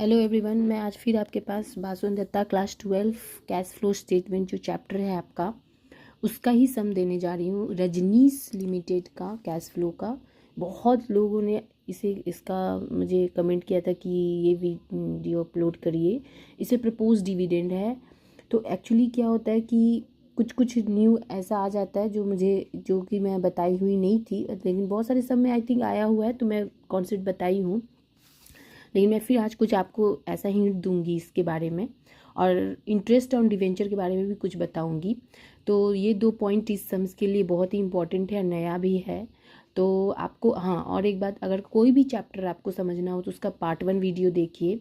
Hello everyone, मैं आज फिर आपके पास Basun Dutta class 12 cash flow statement जो चैप्टर है आपका उसका ही सम देने जा रही हूँ। रजनीश लिमिटेड का कैश फ्लो का बहुत लोगों ने इसका मुझे कमेंट किया था कि ये वीडियो अपलोड करिए। इसे प्रपोज डिविडेंड है। तो एक्चुअली क्या होता है कि कुछ कुछ न्यू ऐसा आ जाता है जो कि मैं बताई हुई नहीं थी, लेकिन बहुत सारे सब में आई थिंक आया हुआ है, तो मैं कॉन्सेप्ट बताई हूँ। लेकिन मैं फिर आज कुछ आपको ऐसा हिंट दूंगी इसके बारे में, और इंटरेस्ट ऑन डिवेंचर के बारे में भी कुछ बताऊंगी। तो ये 2 पॉइंट इस सम्स के लिए बहुत ही इंपॉर्टेंट है, नया भी है। तो आपको हाँ, और एक बात, अगर कोई भी चैप्टर आपको समझना हो तो उसका पार्ट 1 वीडियो देखिए।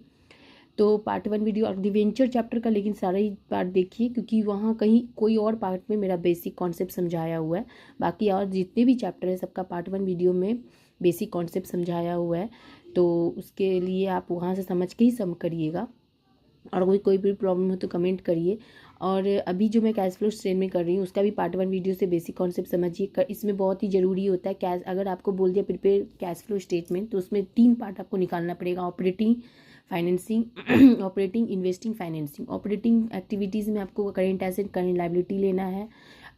तो पार्ट 1 वीडियो और डिवेंचर चैप्टर का लेकिन सारा ही पार्ट देखिए, क्योंकि वहाँ कहीं कोई और पार्ट में मेरा बेसिक कॉन्सेप्ट समझाया हुआ है। बाकी और जितने भी चैप्टर है सबका पार्ट 1 वीडियो में बेसिक कॉन्सेप्ट समझाया हुआ है। तो उसके लिए आप वहाँ से समझ के ही सम करिएगा, और कोई भी प्रॉब्लम हो तो कमेंट करिए। और अभी जो मैं कैश फ्लो स्टेटमेंट कर रही हूँ उसका भी पार्ट 1 वीडियो से बेसिक कॉन्सेप्ट समझिए। इसमें बहुत ही ज़रूरी होता है कैश, अगर आपको बोल दिया प्रिपेयर कैश फ्लो स्टेटमेंट, तो उसमें 3 पार्ट आपको निकालना पड़ेगा। Operating, financing operating, investing, financing. Operating activities में आपको करेंट एसेट, करेंट लायबिलिटी लेना है,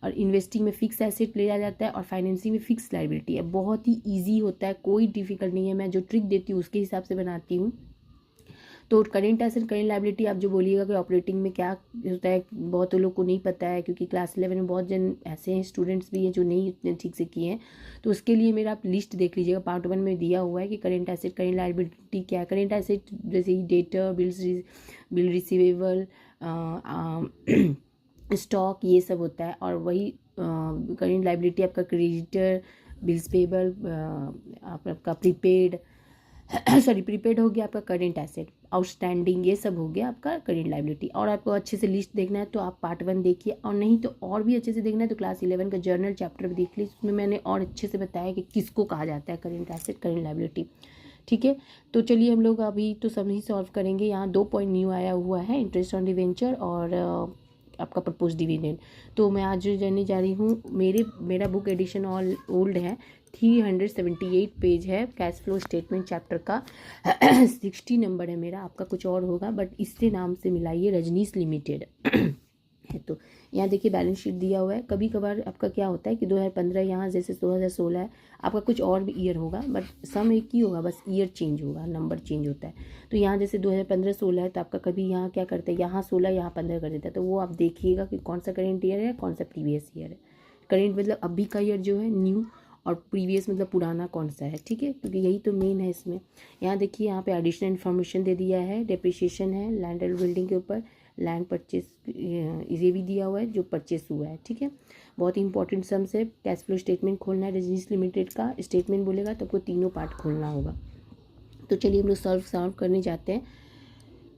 और इन्वेस्टिंग में फिक्स एसेट लिया जाता है, और फाइनेंसिंग में फिक्स लायबिलिटी है। बहुत ही ईजी होता है, कोई डिफिकल्ट नहीं है। मैं जो ट्रिक देती हूँ उसके हिसाब से बनाती हूँ। तो करेंट एसेट, करेंट लायबिलिटी आप जो बोलिएगा कि ऑपरेटिंग में क्या होता है, बहुत लोग को नहीं पता है, क्योंकि क्लास 11 में बहुत जन ऐसे हैं, स्टूडेंट्स भी हैं जो नहीं इतने ठीक से किए हैं। तो उसके लिए मेरा आप लिस्ट देख लीजिएगा, पार्ट 1 में दिया हुआ है कि करेंट एसेट, करेंट लायबिलिटी क्या है। करेंट एसेट जैसे ही डेटर, बिल रिसीवेबल, स्टॉक, ये सब होता है। और वही करेंट लायबिलिटी आपका क्रेडिटर, बिल्स पेबल, आपका प्रीपेड प्रीपेड हो गया आपका करेंट एसेट, आउटस्टैंडिंग, ये सब हो गया आपका करेंट लायबिलिटी। और आपको अच्छे से लिस्ट देखना है तो आप पार्ट 1 देखिए, और नहीं तो और भी अच्छे से देखना है तो क्लास 11 का जर्नल चैप्टर भी देख लीजिए। उसमें मैंने और अच्छे से बताया कि किसको कहा जाता है करेंट एसेट, करेंट लायबिलिटी। ठीक है, तो चलिए हम लोग अभी तो सब ही सॉल्व करेंगे। यहाँ 2 पॉइंट न्यू आया हुआ है, इंटरेस्ट ऑन डिवेंचर और आपका प्रपोज डिविडेंड। तो मैं आज जाने जा रही हूँ, मेरा बुक एडिशन ऑल ओल्ड है, 378 पेज है कैश फ्लो स्टेटमेंट चैप्टर का। 60 नंबर है मेरा, आपका कुछ और होगा, बट इससे नाम से मिलाइए, रजनीश लिमिटेड है। तो यहाँ देखिए बैलेंस शीट दिया हुआ है। कभी कभार आपका क्या होता है कि 2015 यहाँ जैसे 2016 है, आपका कुछ और भी ईयर होगा, बट सम एक ही होगा, बस ईयर चेंज होगा, नंबर चेंज होता है। तो यहाँ जैसे 2015-16 है, तो आपका कभी यहाँ क्या करता है, यहाँ 16 यहाँ 15 कर देता है। तो वो आप देखिएगा कि कौन सा करेंट ईयर है, कौन सा प्रीवियस ईयर है। करेंट मतलब अभी का ईयर जो है न्यू, और प्रीवियस मतलब पुराना कौन सा है। ठीक है, क्योंकि यही तो मेन है इसमें। यहाँ देखिए, यहाँ पे एडिशनल इन्फॉर्मेशन दे दिया है, डेप्रिसिएशन है लैंड एंड बिल्डिंग के ऊपर, लैंड परचेस ये भी दिया हुआ है जो परचेस हुआ है। ठीक है, बहुत ही इंपॉर्टेंट सम्स है। कैश फ्लो स्टेटमेंट खोलना है रजनीश लिमिटेड का। स्टेटमेंट बोलेगा तो आपको तीनों पार्ट खोलना होगा। तो चलिए हम लोग सॉल्व करने जाते हैं।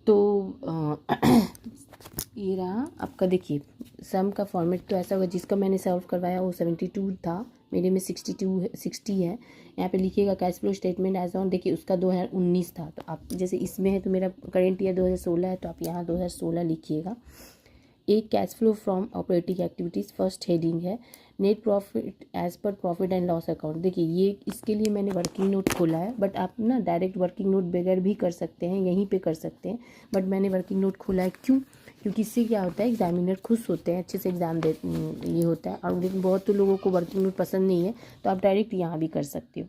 तो ये रहा आपका, देखिए सम का फॉर्मेट तो ऐसा होगा, जिसका मैंने सॉल्व करवाया वो 72 था, मेरे में 60 है। यहाँ पे लिखिएगा cash flow statement as on, देखिए उसका 2019 था, तो आप जैसे इसमें है तो मेरा करेंट ईयर 2016 है, तो आप यहाँ 2016 लिखिएगा। एक cash flow from operating activities, first heading है net profit as per profit and loss account. देखिए ये इसके लिए मैंने वर्किंग नोट खोला है, बट आप ना डायरेक्ट वर्किंग नोट बगैर भी कर सकते हैं, यहीं पे कर सकते हैं, बट मैंने वर्किंग नोट खोला है। क्यों? क्योंकि इससे क्या होता है, एग्जामिनर खुश होते हैं, अच्छे से एग्जाम दे, ये होता है। और लेकिन बहुत तो लोगों को वर्किंग नोट पसंद नहीं है, तो आप डायरेक्ट यहाँ भी कर सकते हो।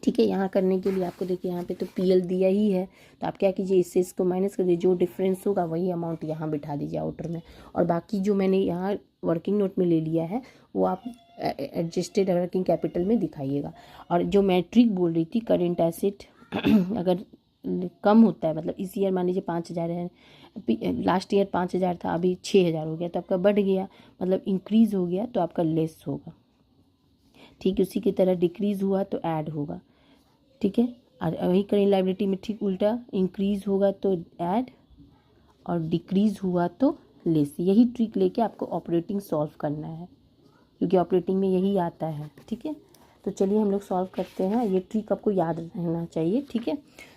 ठीक है, यहाँ करने के लिए आपको देखिए यहाँ पे तो पीएल दिया ही है, तो आप क्या कीजिए, इससे इसको माइनस कर दीजिए, जो डिफरेंस होगा वही अमाउंट यहाँ बिठा दीजिए आउटर में। और बाकी जो मैंने यहाँ वर्किंग नोट में ले लिया है वो आप एडजस्टेड वर्किंग कैपिटल में दिखाइएगा। और जो मैं ट्रिक बोल रही थी, करेंट एसेट अगर कम होता है, मतलब इस ईयर मान लीजिए 5,000 है, लास्ट ईयर 5,000 था, अभी 6,000 हो गया, तो आपका बढ़ गया, मतलब इंक्रीज़ हो गया तो आपका लेस होगा। ठीक, उसी की तरह डिक्रीज़ हुआ तो ऐड होगा। ठीक है, और वही करेंट लायबिलिटी में ठीक उल्टा, इंक्रीज़ होगा तो ऐड और डिक्रीज़ हुआ तो लेस। यही ट्रिक लेके आपको ऑपरेटिंग सॉल्व करना है, क्योंकि ऑपरेटिंग में यही आता है। ठीक है, तो चलिए हम लोग सॉल्व करते हैं, ये ट्रिक आपको याद रहना चाहिए। ठीक है,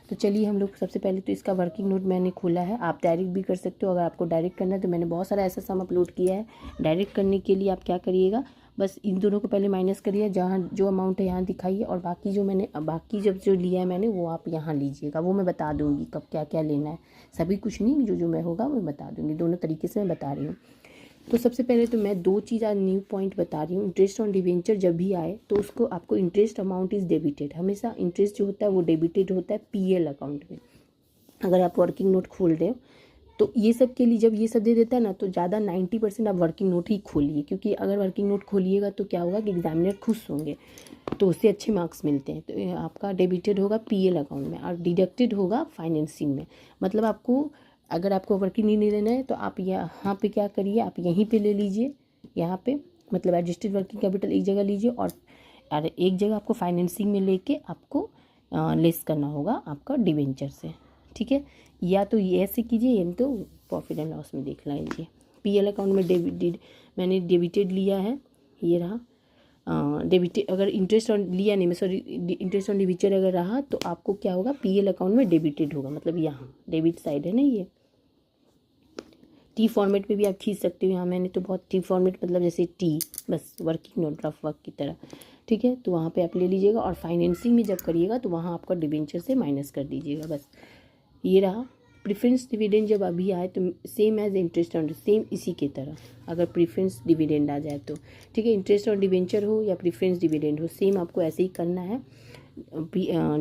तो चलिए हम लोग सबसे पहले तो इसका वर्किंग नोट मैंने खोला है, आप डायरेक्ट भी कर सकते हो। अगर आपको डायरेक्ट करना है तो मैंने बहुत सारा ऐसा सम अपलोड किया है। डायरेक्ट करने के लिए आप क्या करिएगा, बस इन दोनों को पहले माइनस करिए, जहाँ जो अमाउंट है यहाँ दिखाइए, और बाकी जो मैंने बाकी जब जो लिया है मैंने वो आप यहाँ लीजिएगा। वो मैं बता दूँगी कब क्या क्या लेना है, सभी कुछ नहीं, जो जो मैं होगा वो बता दूँगी। दोनों तरीके से मैं बता रही हूँ। तो सबसे पहले तो मैं 2 चीज़ आज न्यू पॉइंट बता रही हूँ। इंटरेस्ट ऑन डिवेंचर जब भी आए तो उसको आपको इंटरेस्ट अमाउंट इज़ डेबिटेड, हमेशा इंटरेस्ट जो होता है वो डेबिटेड होता है पीएल अकाउंट में। अगर आप वर्किंग नोट खोल रहे हो तो ये सब के लिए जब ये सब दे देता है ना, तो ज़्यादा 90% आप वर्किंग नोट ही खोलिए, क्योंकि अगर वर्किंग नोट खोलिएगा तो क्या होगा कि एग्जामिनर खुश होंगे, तो उससे अच्छे मार्क्स मिलते हैं। तो ये आपका डेबिटेड होगा पीएल अकाउंट में और डिडक्टेड होगा फाइनेंसिंग में। मतलब आपको अगर आपको वर्किंग नहीं लेना है तो आप यहाँ पे क्या करिए, आप यहीं पे ले लीजिए, यहाँ पे मतलब एडजस्टेड वर्किंग कैपिटल एक जगह लीजिए, और एक जगह आपको फाइनेंसिंग में लेके आपको लेस करना होगा आपका डिवेंचर से, ठीक है। या तो ये ऐसे कीजिए, या तो प्रॉफिट एंड लॉस में देख लीजिए। पीएल अकाउंट में मैंने डेबिटेड लिया है, ये रहा डेबिटेड। अगर इंटरेस्ट ऑन लिया नहीं, मैं सॉरी, इंटरेस्ट ऑन डिवेंचर अगर रहा तो आपको क्या होगा, पीएल अकाउंट में डेबिटेड होगा, मतलब यहाँ डेबिट साइड है ना, ये टी फॉर्मेट में भी आप खींच सकते हो। यहाँ मैंने तो बहुत टी फॉर्मेट मतलब जैसे टी, बस वर्किंग नोट रफ वर्क की तरह, ठीक है। तो वहाँ पे आप ले लीजिएगा, और फाइनेंसिंग में जब करिएगा तो वहाँ आपका डिवेंचर से माइनस कर दीजिएगा, बस ये रहा। प्रेफरेंस डिविडेंड जब अभी आए तो same as interest on, same इसी की तरह अगर प्रेफरेंस डिविडेंड आ जाए तो, ठीक है। इंटरेस्ट ऑन डिवेंचर हो या प्रेफरेंस डिविडेंड हो, सेम आपको ऐसे ही करना है।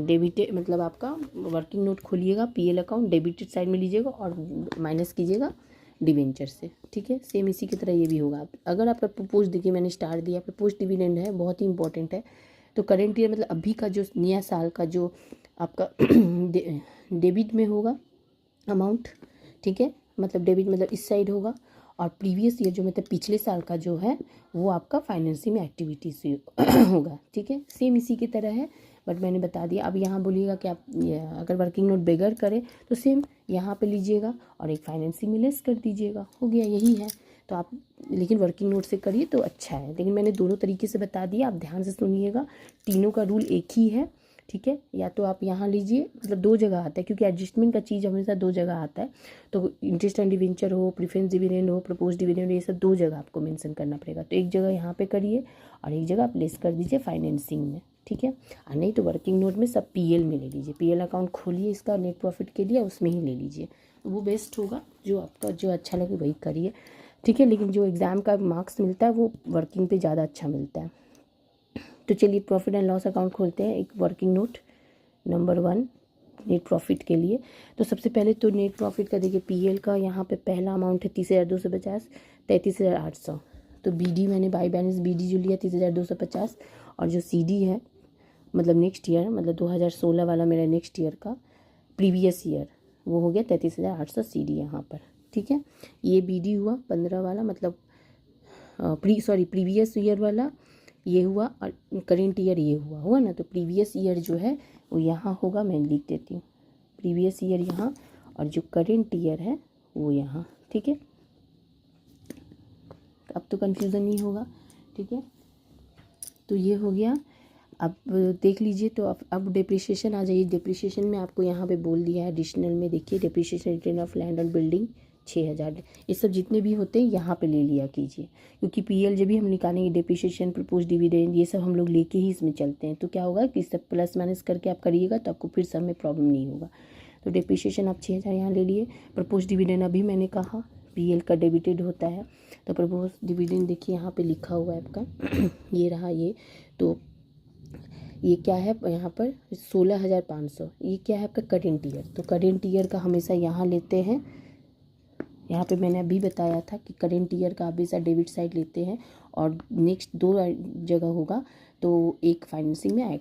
डेबिटेड मतलब आपका वर्किंग नोट खोलिएगा, पीएल अकाउंट डेबिटेड साइड में लीजिएगा और माइनस कीजिएगा डिवेंचर से, ठीक है। सेम इसी की तरह ये भी होगा। अगर आपका प्रपोज देखिए मैंने स्टार दिया, प्रपोज डिविडेंड है, बहुत ही इंपॉर्टेंट है। तो करेंट ईयर मतलब अभी का जो नया साल का जो आपका डेबिट में होगा अमाउंट, ठीक है, मतलब डेबिट मतलब इस साइड होगा, और प्रीवियस ईयर जो मतलब पिछले साल का जो है वो आपका फाइनेंसिंग में एक्टिविटी से होगा, ठीक है। सेम इसी की तरह है, बट मैंने बता दिया। अब यहाँ बोलिएगा कि आप अगर वर्किंग नोट बेगर करें तो सेम यहाँ पे लीजिएगा और एक फाइनेंसिंग में लेस कर दीजिएगा, हो गया, यही है। तो आप लेकिन वर्किंग नोट से करिए तो अच्छा है, लेकिन मैंने दोनों तरीके से बता दिया, आप ध्यान से सुनिएगा। तीनों का रूल एक ही है, ठीक है। या तो आप यहाँ लीजिए, मतलब 2 जगह आता है, क्योंकि एडजस्टमेंट का चीज़ हमेशा 2 जगह आता है। तो इंटरेस्ट ऑन डिवेंचर हो, प्रेफरेंस डिविडेंड हो, प्रपोज डिविडेंड, ये सब 2 जगह आपको मेंशन करना पड़ेगा। तो एक जगह यहाँ पे करिए और एक जगह आप लेस कर दीजिए फाइनेंसिंग में, ठीक है। और नहीं तो वर्किंग नोट में सब पीएल में ले लीजिए, पीएल अकाउंट खोलिए इसका नेट प्रॉफिट के लिए, उसमें ही ले लीजिए, वो बेस्ट होगा। जो आपका जो अच्छा लगे वही करिए, ठीक है। लेकिन जो एग्ज़ाम का मार्क्स मिलता है वो वर्किंग पे ज़्यादा अच्छा मिलता है। तो चलिए प्रॉफिट एंड लॉस अकाउंट खोलते हैं। एक working note number 1 net profit के लिए। तो सबसे पहले तो नेट प्रॉफिट का देखिए, पीएल का यहाँ पे पहला अमाउंट है 30,250, 33,800। तो बीडी मैंने बाई बैलेंस बीडी जो लिया 30,250, और जो सीडी है मतलब नेक्स्ट ईयर, मतलब 2016 वाला मेरा नेक्स्ट ईयर का प्रीवियस ईयर, वो हो गया 33,800 सीडी यहाँ पर, ठीक है। ये बीडी हुआ 15 वाला, मतलब प्रीवियस ईयर वाला ये हुआ, और करेंट ईयर ये हुआ ना। तो प्रीवियस ईयर जो है वो यहाँ होगा, मैं लिख देती हूँ प्रीवियस ईयर यहाँ, और जो करेंट ईयर है वो यहाँ, ठीक है। अब तो कन्फ्यूज़न नहीं होगा, ठीक है। तो ये हो गया। अब देख लीजिए, तो अब डिप्रिसिएशन आ जाइए। डिप्रिसिएशन में आपको यहाँ पे बोल दिया है एडिशनल में, देखिए depreciation return of land and building 6,000, ये सब जितने भी होते हैं यहाँ पे ले लिया कीजिए, क्योंकि पीएल जब भी हम निकालेंगे डिप्रिसिएशन प्रपोज डिविडेंड ये सब हम लोग लेके ही इसमें चलते हैं। तो क्या होगा कि सब प्लस माइनस करके आप करिएगा तो आपको फिर सब में प्रॉब्लम नहीं होगा। तो डिप्रिसिएशन आप 6,000 यहाँ ले लिए। प्रपोज डिविडेंड अभी मैंने कहा पीएल का डेबिटेड होता है, तो प्रपोज डिविडेंड देखिए यहाँ पे लिखा हुआ है आपका ये रहा ये। तो ये क्या है यहाँ पर 16,500, ये क्या है आपका करेंट ईयर। तो करेंट ईयर का हमेशा यहाँ लेते हैं, यहाँ पे मैंने अभी बताया था कि करेंट ईयर का हमेशा डेबिट साइड लेते हैं, और नेक्स्ट 2 जगह होगा तो एक फाइनेंसिंग में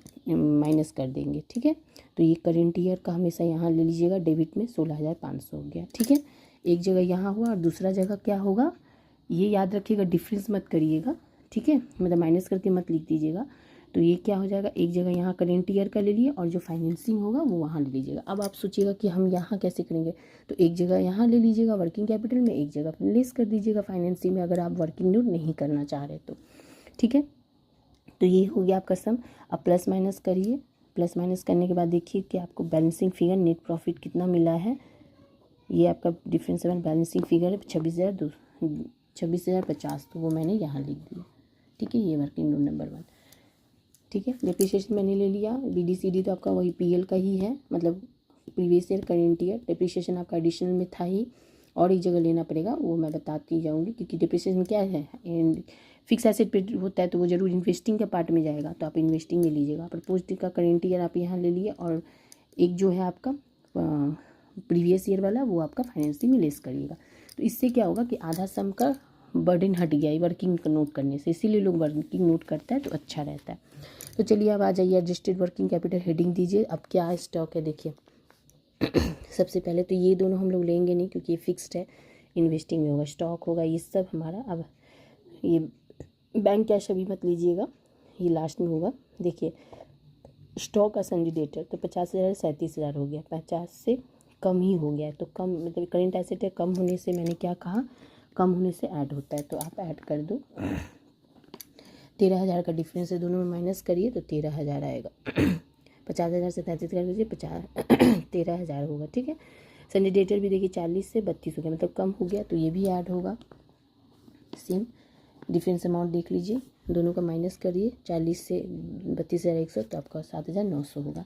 माइनस कर देंगे, ठीक है। तो ये करेंट ईयर का हमेशा यहाँ ले लीजिएगा, डेबिट में 16,500 हो गया, ठीक है। एक जगह यहाँ हुआ और दूसरा जगह क्या होगा ये याद रखिएगा, डिफरेंस मत करिएगा, ठीक है, मतलब माइनस करके मत लिख दीजिएगा। तो ये क्या हो जाएगा, एक जगह यहाँ करेंट ईयर का ले लिए और जो फाइनेंसिंग होगा वो वहाँ ले लीजिएगा। अब आप सोचिएगा कि हम यहाँ कैसे करेंगे, तो एक जगह यहाँ ले लीजिएगा वर्किंग कैपिटल में, एक जगह लेस कर दीजिएगा फाइनेंसिंग में, अगर आप वर्किंग नोट नहीं करना चाह रहे तो, ठीक है। तो ये हो गया आपका सम। अब प्लस माइनस करिए, प्लस माइनस करने के बाद देखिए कि आपको बैलेंसिंग फिगर नेट प्रॉफिट कितना मिला है। ये आपका डिफरेंस बैलेंसिंग फिगर है 26,050, तो वो मैंने यहाँ लिख दिया, ठीक है, ये वर्किंग नोट नंबर 1। ठीक है, डिप्रिसिएशन मैंने ले लिया। BDCD तो आपका वही PL का ही है, मतलब previous year current year. Depreciation आपका एडिशनल में था ही, और एक जगह लेना पड़ेगा, वो मैं बताती जाऊँगी, क्योंकि डिप्रिसिएशन क्या है, फिक्स एसेट पे होता है तो वो जरूर इन्वेस्टिंग के पार्ट में जाएगा, तो आप इन्वेस्टिंग में लीजिएगा। प्रपोज्ड का करेंट ईयर आप यहाँ ले लिए, और एक जो है आपका प्रीवियस ईयर वाला वो आपका फाइनेंसिंग में लेस करिएगा। तो इससे क्या होगा कि आधा सम का बर्डन हट गया है वर्किंग नोट करने से, इसीलिए लोग वर्किंग नोट करता है तो अच्छा रहता है। तो चलिए अब आ जाइए, एडजस्टेड वर्किंग कैपिटल हेडिंग दीजिए। अब क्या स्टॉक है देखिए, सबसे पहले तो ये दोनों हम लोग लेंगे नहीं, क्योंकि ये फिक्स्ड है, इन्वेस्टिंग में होगा, स्टॉक होगा, ये सब हमारा। अब ये बैंक कैश अभी मत लीजिएगा, ये लास्ट में होगा। देखिए स्टॉक का संडिडेटर तो 50,000 37,000 हो गया, 50 से कम ही हो गया है, तो कम मतलब करेंट एसेट है, कम होने से मैंने क्या कहा, कम होने से ऐड होता है, तो आप ऐड कर दो। 13,000 का डिफरेंस है, दोनों में माइनस करिए तो 13,000 आएगा। 50,000 से 33,000 लीजिए, 13,000 होगा। ठीक है, संडिडेटर भी देखिए 40 से 32 हो गया, मतलब कम हो गया, तो ये भी ऐड होगा। सेम डिफरेंस अमाउंट देख लीजिए, दोनों का माइनस करिए, 40 से 32,100, तो आपका 7,900 होगा।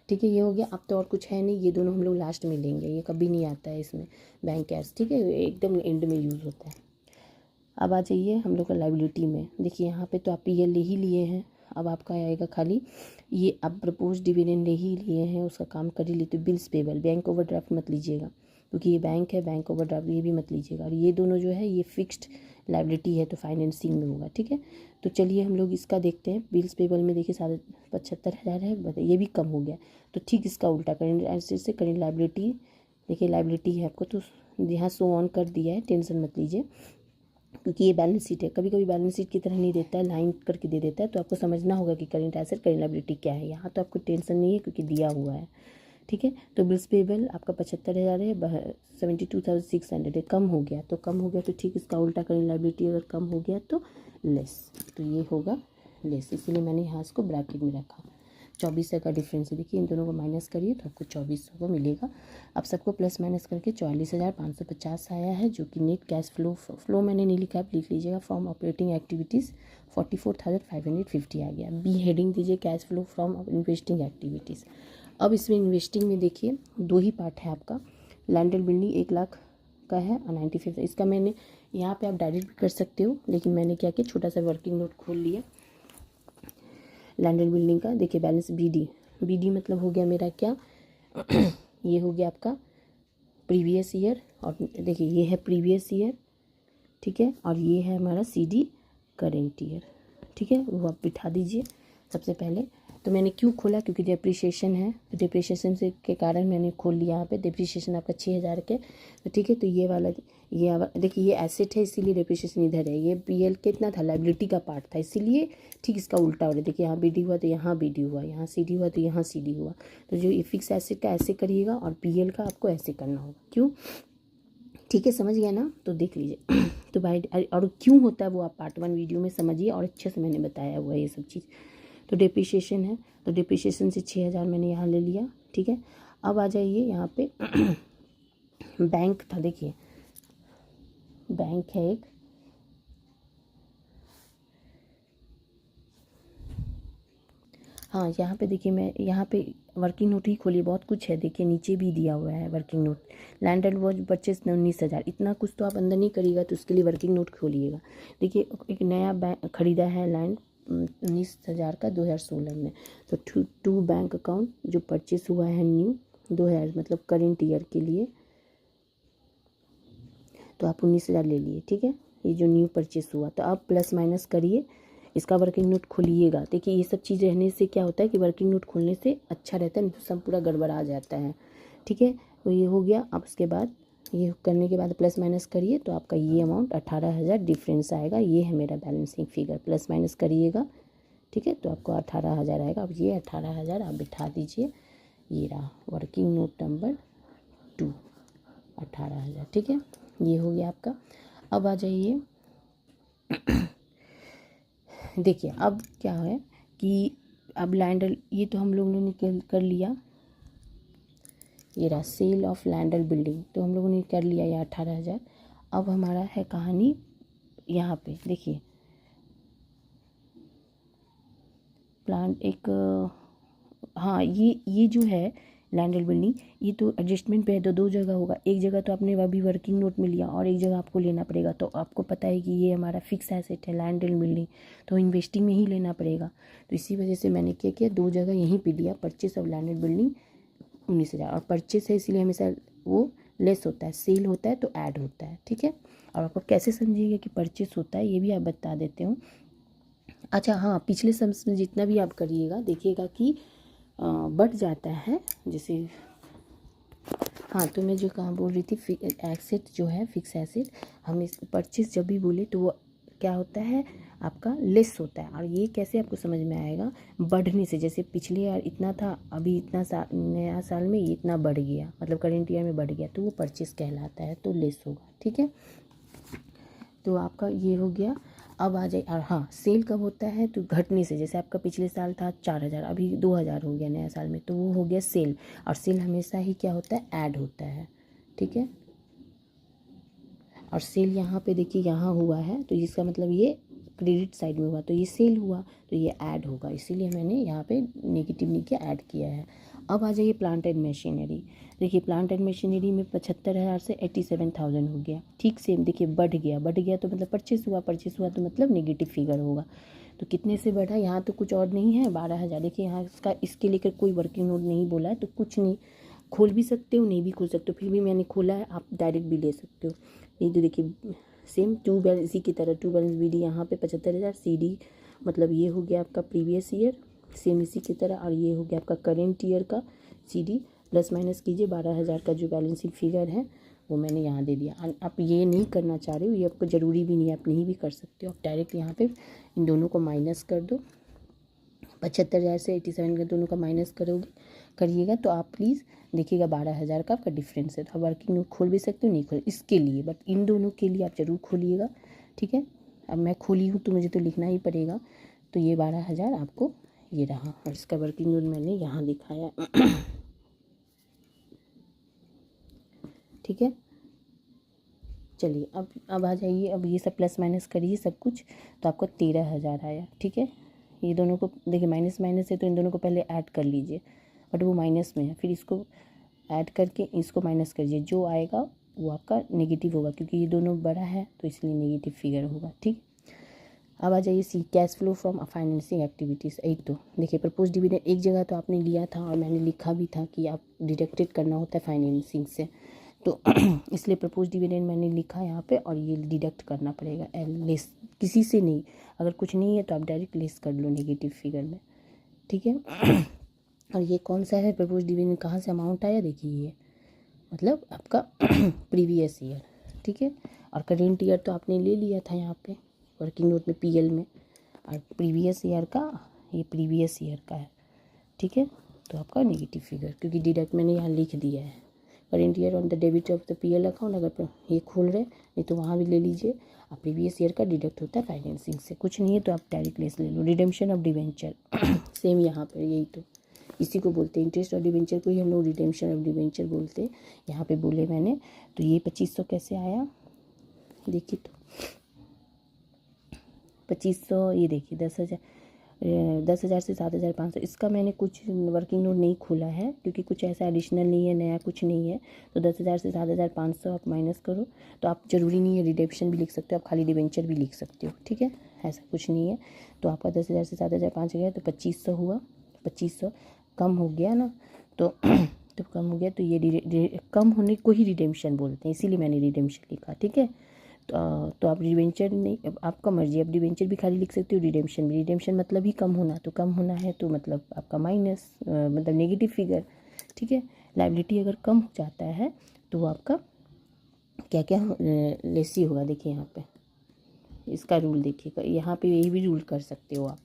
ठीक है, ये हो गया। अब तो और कुछ है नहीं, ये दोनों हम लोग लास्ट में लेंगे, ये कभी नहीं आता है इसमें बैंक कैश। ठीक है, एकदम एंड में यूज़ होता है। अब आ जाइए हम लोग का लाइबिलिटी में, देखिए यहाँ पे तो आप PL ले ही लिए हैं, अब आपका आएगा खाली ये, अब प्रपोज डिविडेंड ले ही लिए हैं, उसका काम कर ही लिए, तो बिल्स पेबल, बैंक ओवरड्राफ्ट मत लीजिएगा, क्योंकि ये बैंक है, बैंक ओवरड्राफ्ट ये भी मत लीजिएगा। और ये दोनों जो है ये फिक्स्ड लाइबिलिटी है, तो फाइनेंसिंग में होगा। ठीक है, तो चलिए हम लोग इसका देखते हैं। बिल्स पेबल में देखिए 75,000 है, बताइए ये भी कम हो गया, तो ठीक इसका उल्टा करेंट एसेट से करेंट लाइबिलिटी, देखिए लाइबिलिटी है आपको, तो यहाँ शो ऑन कर दिया है, टेंशन मत लीजिए, क्योंकि ये बैलेंस शीट है, कभी कभी बैलेंस शीट की तरह नहीं देता है, लाइन करके दे देता है, तो आपको समझना होगा कि करेंट एसेट करेंट लायबिलिटी क्या है। यहाँ तो आपको टेंशन नहीं है क्योंकि दिया हुआ है। ठीक है, तो बिल्स पेबल आपका 75,000 है, 72,600 है, कम हो गया तो कम हो गया, तो ठीक इसका उल्टा करेंट लायबिलिटी अगर कम हो गया तो लेस, तो ये होगा लेस, इसीलिए मैंने यहाँ इसको ब्रैकेट में रखा। 2400 का डिफरेंस है, देखिए इन दोनों को माइनस करिए तो आपको 2400 को मिलेगा। अब सबको प्लस माइनस करके 44,550 आया है, जो कि नेट कैश फ्लो मैंने नहीं लिखा, आप लिख लीजिएगा, फ्रॉम ऑपरेटिंग एक्टिविटीज़ 44,550 आ गया। बी हेडिंग दीजिए, cash flow from investing activities. अब इसमें इन्वेस्टिंग में देखिए दो ही पार्ट है आपका, लैंड एंड बिल्डिंग 1 लाख का है और 95, इसका मैंने यहाँ पे आप डायरेक्ट भी कर सकते हो, लेकिन मैंने क्या किया, छोटा सा वर्किंग नोट खोल लिया लैंड एंड बिल्डिंग का। देखिए बैलेंस BD मतलब हो गया मेरा क्या ये हो गया आपका प्रीवियस ईयर, और देखिए ये है प्रीवियस ईयर, ठीक है, और ये है हमारा CD करेंट ईयर। ठीक है, वो आप बिठा दीजिए। सबसे पहले तो मैंने क्यों खोला, क्योंकि डिप्रिशिएशन है, तो डिप्रिशिएशन से के कारण मैंने खोल लिया। यहाँ पे डिप्रिशिएशन आपका 6,000 के, तो ठीक है, तो ये वाला देखिए ये एसेट है, इसीलिए डिप्रिशिएशन इधर है। ये PL कितना था, लाइबिलिटी का पार्ट था, इसीलिए ठीक इसका उल्टा हो रहा है। देखिए यहाँ BD हुआ तो यहाँ BD हुआ, यहाँ CD हुआ तो यहाँ CD हुआ। तो जो ये फिक्स एसेट का ऐसे करिएगा और PL का आपको ऐसे करना होगा। क्यों, ठीक है, समझ गया ना, तो देख लीजिए। तो भाई और क्यों होता है वो आप पार्ट 1 वीडियो में समझिए, और अच्छे से मैंने बताया हुआ है ये सब चीज़। तो डिप्रिशिएशन है, तो डिप्रिशिएशन से 6,000 मैंने यहाँ ले लिया। ठीक है, अब आ जाइए यहाँ पे बैंक था, देखिए बैंक है एक, हाँ यहाँ पे देखिए, मैं यहाँ पे वर्किंग नोट ही खोलिए, बहुत कुछ है, देखिए नीचे भी दिया हुआ है working note. Land and watch purchase 19,000, इतना कुछ तो आप अंदर नहीं करिएगा, तो उसके लिए वर्किंग नोट खोलिएगा। देखिए एक नया बैंक खरीदा है लैंड 19,000 का 2016 में, तो टू बैंक अकाउंट जो परचेस हुआ है न्यू 2000 मतलब करेंट ईयर के लिए, तो आप 19,000 ले लिए। ठीक है, ये जो न्यू परचेस हुआ, तो आप प्लस माइनस करिए, इसका वर्किंग नोट खोलिएगा। देखिए ये सब चीज़ रहने से क्या होता है कि वर्किंग नोट खोलने से अच्छा रहता है, नहीं तो सब पूरा गड़बड़ा जाता है। ठीक है, तो ये हो गया। अब उसके बाद ये करने के बाद प्लस माइनस करिए, तो आपका ये अमाउंट 18,000 डिफरेंस आएगा। ये है मेरा बैलेंसिंग फिगर, प्लस माइनस करिएगा। ठीक है, तो आपको 18,000 आएगा। अब ये 18,000 आप बिठा दीजिए, ये रहा वर्किंग नोट नंबर 2, 18,000। ठीक है, ये हो गया आपका। अब आ जाइए देखिए अब क्या है कि अब लैंड, ये तो हम लोगों ने कर लिया, ये रहा sale of land and building, तो हम लोगों ने कर लिया ये 18,000। अब हमारा है कहानी यहाँ पे, देखिए प्लांट एक हाँ ये जो है लैंड एंड बिल्डिंग, ये तो एडजस्टमेंट पे है तो 2 जगह होगा। एक जगह तो आपने अभी वर्किंग नोट में लिया और एक जगह आपको लेना पड़ेगा। तो आपको पता है कि ये हमारा फिक्स एसेट है लैंड एंड बिल्डिंग, तो इन्वेस्टिंग में ही लेना पड़ेगा। तो इसी वजह से मैंने क्या किया, 2 जगह यहीं पे लिया। Purchase of land and building 19,000, और परचेस है इसीलिए हमेशा वो लेस होता है, सेल होता है तो ऐड होता है, ठीक है। और आपको कैसे समझिएगा कि परचेस होता है ये भी आप बता देते हूँ। अच्छा हाँ, पिछले सम्स में जितना भी आप करिएगा देखिएगा कि बढ़ जाता है। जैसे हाँ, तो मैं जो कहाँ बोल रही थी, एसेट जो है फिक्स एसेट, हम इस परचेस जब भी बोले तो वो क्या होता है आपका लेस होता है। और ये कैसे आपको समझ में आएगा, बढ़ने से। जैसे पिछले ईयर इतना था, अभी इतना नया साल में ये इतना बढ़ गया, मतलब करेंट ईयर में बढ़ गया, तो वो परचेस कहलाता है, तो लेस होगा, ठीक है। तो आपका ये हो गया। अब आ जाए, और हाँ सेल कब होता है, तो घटने से। जैसे आपका पिछले साल था 4,000, अभी 2,000 हो गया नया साल में, तो वो हो गया सेल। और सेल हमेशा ही क्या होता है, ऐड होता है, ठीक है। और सेल यहाँ पे देखिए यहाँ हुआ है, तो इसका मतलब ये क्रेडिट साइड में हुआ, तो ये सेल हुआ, तो ये ऐड होगा, इसीलिए मैंने यहाँ पे नेगेटिव लिख के ऐड किया है। अब आ जाइए प्लांट एंड मशीनरी। देखिए प्लांट एंड मशीनरी में 75,000 से 87,000 हो गया, ठीक सेम। देखिए बढ़ गया तो मतलब परचेस हुआ तो मतलब नेगेटिव फिगर होगा। तो कितने से बढ़ा, यहाँ तो कुछ और नहीं है, 12,000। देखिए यहाँ इसके लेकर कोई वर्किंग नोट नहीं बोला है, तो कुछ नहीं, खोल भी सकते हो नहीं भी खोल सकते हो, फिर भी मैंने खोला है, आप डायरेक्ट भी ले सकते हो। नहीं तो देखिए सेम टू बैलेंस, इसी की तरह टू बैलेंस BD यहाँ पे 75,000, CD मतलब ये हो गया आपका प्रीवियस ईयर, सेम इसी की तरह। और ये हो गया आपका करेंट ईयर का CD, प्लस माइनस कीजिए 12,000 का जो बैलेंसिंग फिगर है वो मैंने यहाँ दे दिया। आप ये नहीं करना चाह रहे हो, ये आपको ज़रूरी भी नहीं है, आप नहीं भी कर सकते हो। आप डायरेक्ट यहाँ पे इन दोनों को माइनस कर दो, 75,000 से 87 का दोनों का माइनस करिएगा तो आप प्लीज़ देखिएगा 12,000 का आपका डिफरेंस है। तो आप वर्किंग नोट खोल भी सकते हो, नहीं खोल इसके लिए, बट इन दोनों के लिए आप ज़रूर खोलिएगा, ठीक है। अब मैं खोली हूँ तो मुझे तो लिखना ही पड़ेगा। तो ये 12,000 आपको ये रहा, और इसका वर्किंग नोट मैंने यहाँ दिखाया, ठीक है। चलिए अब आ जाइए, अब ये सब प्लस माइनस करिए सब कुछ, तो आपको 13,000 आया, ठीक है। ये दोनों को देखिए माइनस माइनस है, तो इन दोनों को पहले ऐड कर लीजिए, बट वो माइनस में है, फिर इसको ऐड करके इसको माइनस करिए, जो आएगा वो आपका नेगेटिव होगा, क्योंकि ये दोनों बड़ा है तो इसलिए नेगेटिव फिगर होगा, ठीक। अब आ जाइए C, cash flow from financing activities. एक तो देखिए प्रपोज डिविडेंड एक जगह तो आपने लिया था, और मैंने लिखा भी था कि आप डिडक्टेड करना होता है फाइनेंसिंग से, तो इसलिए प्रपोज डिविडेंड मैंने लिखा यहाँ पे, और ये डिडक्ट करना पड़ेगा लेस, किसी से नहीं। अगर कुछ नहीं है तो आप डायरेक्ट लेस कर लो नेगेटिव फिगर में, ठीक है। और ये कौन सा है प्रपोज डिविडेंड, कहाँ से अमाउंट आया, देखिए ये मतलब आपका प्रीवियस ईयर, ठीक है। और करेंट ईयर तो आपने ले लिया था यहाँ पे वर्किंग नोट में PL में, और प्रीवियस ईयर का ये प्रीवियस ईयर का है, ठीक है। तो आपका नेगेटिव फिगर, क्योंकि डिडक्ट मैंने यहाँ लिख दिया है, current year on the debit of the PL account. अगर ये खोल रहे नहीं तो वहाँ भी ले लीजिए। अब प्रीवियस ईयर का डिडक्ट होता है फाइनेंसिंग से, कुछ नहीं है तो आप डायरेक्ट लेस ले लो। रिडेम्पशन ऑफ डिवेंचर सेम यहाँ पर, यही तो इसी को बोलते हैं, इंटरेस्ट और डिवेंचर को ही हम लोग रिडेम्पशन ऑफ डिवेंचर बोलते हैं। यहाँ पे बोले मैंने, तो ये 2500 कैसे आया, देखिए तो 2500, ये देखिए 10,000 से 7,500। इसका मैंने कुछ वर्किंग नोट नहीं खोला है, क्योंकि कुछ ऐसा एडिशनल नहीं है, नया कुछ नहीं है। तो 10,000 से 7,500 आप माइनस करो, तो आप ज़रूरी नहीं है रिडेम्पशन भी लिख सकते हो, आप खाली डिवेंचर भी लिख सकते हो, ठीक है, ऐसा कुछ नहीं है। तो आपका 10,000 से 7,500 गया, तो 2500 हुआ, 2500 कम हो गया ना, तो तो कम हो गया, तो ये कम होने को ही रिडेम्पशन बोलते हैं, इसीलिए मैंने रिडेम्पशन लिखा, ठीक है। तो आप डिवेंचर नहीं, आपका मर्जी, आप डिवेंचर भी खाली लिख सकते हो, रिडेम्पशन भी। रिडेम्पशन मतलब ही कम होना, तो कम होना है तो मतलब आपका माइनस, मतलब नेगेटिव फिगर, ठीक है। लायबिलिटी अगर कम हो जाता है तो वो आपका क्या क्या लेसी होगा, देखिए यहाँ पे इसका रूल देखिएगा, यहाँ पे यही भी रूल कर सकते हो आप,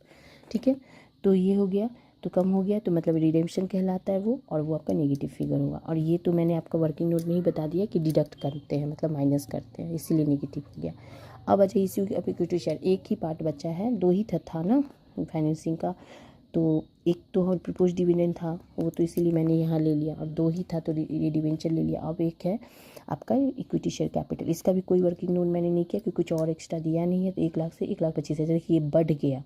ठीक है। तो ये हो गया, तो कम हो गया तो मतलब रिडेम्पशन कहलाता है वो, और वो आपका नेगेटिव फिगर होगा। और ये तो मैंने आपका वर्किंग नोट में ही बता दिया कि डिडक्ट करते हैं, मतलब माइनस करते हैं, इसीलिए नेगेटिव हो गया। अब अच्छा इसी ऑफ इक्विटी शेयर, एक ही पार्ट बचा है, 2 ही था ना फाइनेंसिंग का, तो एक तो प्रपोज डिविडेंड था, वो तो इसीलिए मैंने यहाँ ले लिया, और 2 ही था तो ये डिवेंचर ले लिया। अब एक है आपका इक्विटी शेयर कैपिटल, इसका भी कोई वर्किंग नोट मैंने नहीं किया, क्योंकि कुछ और एक्स्ट्रा दिया नहीं है। तो 1 लाख से 1,25,000, देखिए ये बढ़ गया,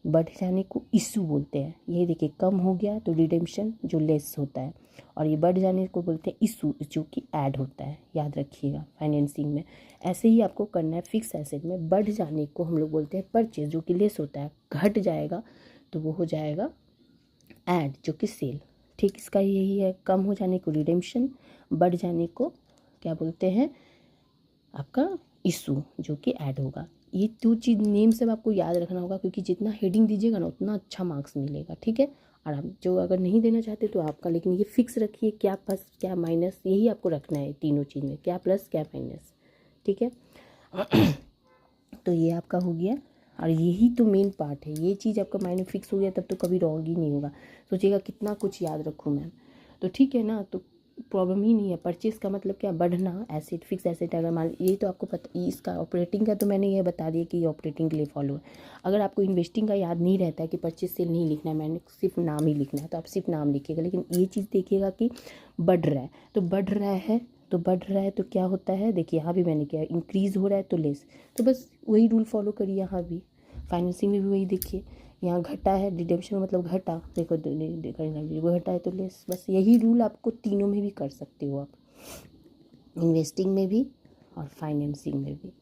बढ़ जाने को इशू बोलते हैं। ये देखिए कम हो गया तो रिडेम्पशन जो लेस होता है, और ये बढ़ जाने को बोलते हैं इशू जो कि ऐड होता है, याद रखिएगा फाइनेंसिंग में। ऐसे ही आपको करना है फिक्स एसेट में। बढ़ जाने को हम लोग बोलते हैं परचेज जो कि लेस होता है, घट जाएगा तो वो हो जाएगा ऐड जो कि सेल। ठीक इसका यही है, कम हो जाने को रिडेम्पशन, बढ़ जाने को क्या बोलते हैं आपका इशू जो कि ऐड होगा। ये 2 चीज़ नेम सब आपको याद रखना होगा, क्योंकि जितना हेडिंग दीजिएगा ना उतना अच्छा मार्क्स मिलेगा। ठीक है, और आप जो अगर नहीं देना चाहते तो आपका, लेकिन ये फिक्स रखिए क्या प्लस क्या माइनस, यही आपको रखना है तीनों चीज़ में, क्या प्लस क्या माइनस। ठीक है तो ये आपका हो गया, और यही तो मेन पार्ट है। ये चीज़ आपका माइंड में फिक्स हो गया तब तो कभी रॉन्ग ही नहीं होगा। सोचिएगा कितना कुछ याद रखूँ मैम, तो ठीक है ना, तो प्रॉब्लम ही नहीं है। परचेज का मतलब क्या, बढ़ना, एसेट फिक्स एसेट अगर मान, ये तो आपको पता, इसका ऑपरेटिंग का तो मैंने ये बता दिया कि ये ऑपरेटिंग के लिए फॉलो है। अगर आपको इन्वेस्टिंग का याद नहीं रहता है कि परचेज सेल नहीं लिखना है, मैंने सिर्फ नाम ही लिखना है, तो आप सिर्फ नाम लिखिएगा, लेकिन ये चीज़ देखिएगा कि बढ़ रहा है तो बढ़ रहा है तो बढ़ रहा है तो क्या होता है, देखिए यहाँ भी मैंने किया, इंक्रीज़ हो रहा है तो लेस, तो बस वही रूल फॉलो करिए। यहाँ भी फाइनेंसिंग में भी वही देखिए, यहाँ घटा है, रिडेम्पशन मतलब घटा, देखो वो घटा है तो लेस, बस यही रूल आपको तीनों में भी कर सकते हो आप, इन्वेस्टिंग में भी और फाइनेंसिंग में भी।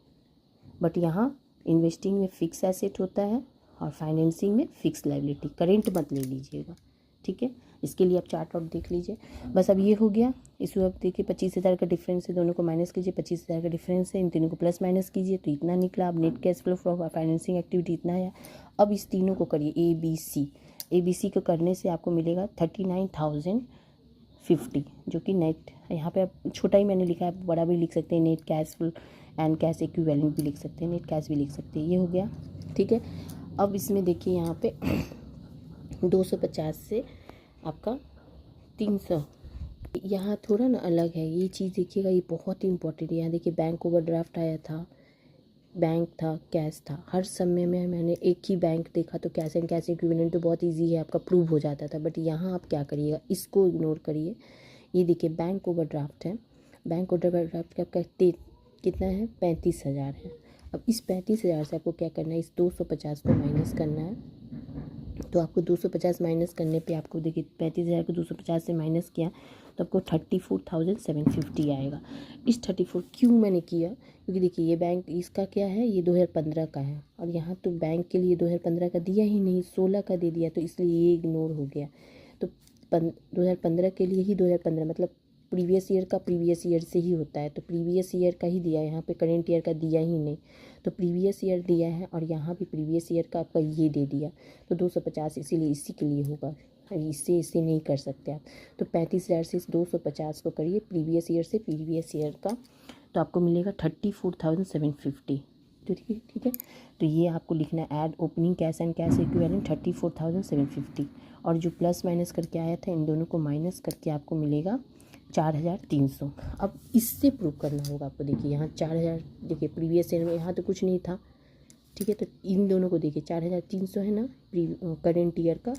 बट यहाँ इन्वेस्टिंग में फिक्स एसेट होता है और फाइनेंसिंग में फिक्स लायबिलिटी, करेंट मत ले लीजिएगा। ठीक है, इसके लिए आप चार्ट आउट देख लीजिए। बस अब ये हो गया, इसमें अब देखिए 25,000 का डिफरेंस है, दोनों को माइनस कीजिए, 25,000 का डिफरेंस है, इन तीनों को प्लस माइनस कीजिए तो इतना निकला। अब net cash flow from financing activity इतना आया। अब इस तीनों को करिए ए बी सी को करने से आपको मिलेगा 39,050, जो कि नेट, यहाँ पे आप छोटा ही मैंने लिखा है, बड़ा भी लिख सकते हैं, net cash flow and cash equivalent भी लिख सकते हैं, नेट कैश भी लिख सकते हैं। ये हो गया। ठीक है, अब इसमें देखिए यहाँ पे 250 से आपका 300, यहाँ थोड़ा ना अलग है ये चीज़, देखिएगा ये बहुत ही इंपॉर्टेंट है। यहाँ देखिए बैंक ओवरड्राफ्ट आया था, बैंक था, कैश था, हर समय में मैंने एक ही बैंक देखा तो कैश एंड कैश इक्विवेलेंट तो बहुत इजी है, आपका प्रूव हो जाता था। बट यहाँ आप क्या करिएगा, इसको इग्नोर करिए। ये देखिए बैंक ओवरड्राफ्ट है, बैंक ओवरड्राफ्ट का आपका कितना है, 35,000 है। अब इस 35,000 से आपको क्या करना है, इस 250 को माइनस करना है। तो आपको 250 माइनस करने पे आपको देखिए 35,000 को 250 से माइनस किया तो आपको 34,750 आएगा। इस 34 क्यों मैंने किया, क्योंकि देखिए ये बैंक इसका क्या है, ये 2015 का है, और यहाँ तो बैंक के लिए 2015 का दिया ही नहीं, 16 का दे दिया, तो इसलिए ये इग्नोर हो गया। तो 2015 के लिए ही 2015 मतलब प्रीवियस ईयर से ही होता है, तो प्रीवियस ईयर का ही दिया है, यहाँ पे करेंट ईयर का दिया ही नहीं, तो प्रीवियस ईयर दिया है, और यहाँ भी प्रीवियस ईयर का आपका ये दे दिया, तो 250 इसीलिए इसी के लिए होगा, इससे नहीं कर सकते आप। तो 35,000 से इस 250 को करिए प्रीवियस ईयर से प्रीवियस ईयर का, तो आपको मिलेगा 34,750। तो ठीक है, तो ये आपको लिखना है, add opening cash and cash equivalent 34,750, और जो प्लस माइनस करके आया था इन दोनों को माइनस करके आपको मिलेगा 4,300। अब इससे प्रूव करना होगा आपको। देखिए यहाँ 4,000, देखिए प्रीवियस ईयर में यहाँ तो कुछ नहीं था। ठीक है, तो इन दोनों को देखिए 4,300 है ना, करेंट ईयर का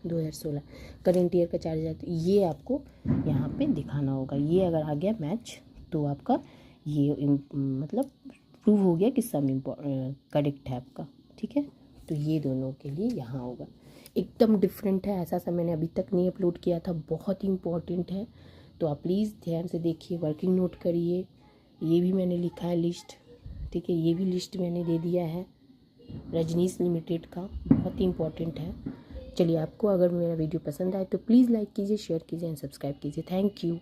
2016 करेंट ईयर का 4,000, तो ये आपको यहाँ पे दिखाना होगा। ये अगर आ गया मैच तो आपका ये मतलब प्रूव हो गया कि सम करेक्ट है आपका। ठीक है, तो ये दोनों के लिए यहाँ होगा, एकदम डिफरेंट है, ऐसा सा मैंने अभी तक नहीं अपलोड किया था, बहुत ही इंपॉर्टेंट है। तो आप प्लीज़ ध्यान से देखिए, वर्किंग नोट करिए। ये भी मैंने लिखा है लिस्ट, ठीक है, ये भी लिस्ट मैंने दे दिया है रजनीश लिमिटेड का, बहुत ही इंपॉर्टेंट है। चलिए, आपको अगर मेरा वीडियो पसंद आए तो प्लीज़ लाइक कीजिए, शेयर कीजिए एंड सब्सक्राइब कीजिए। Thank you.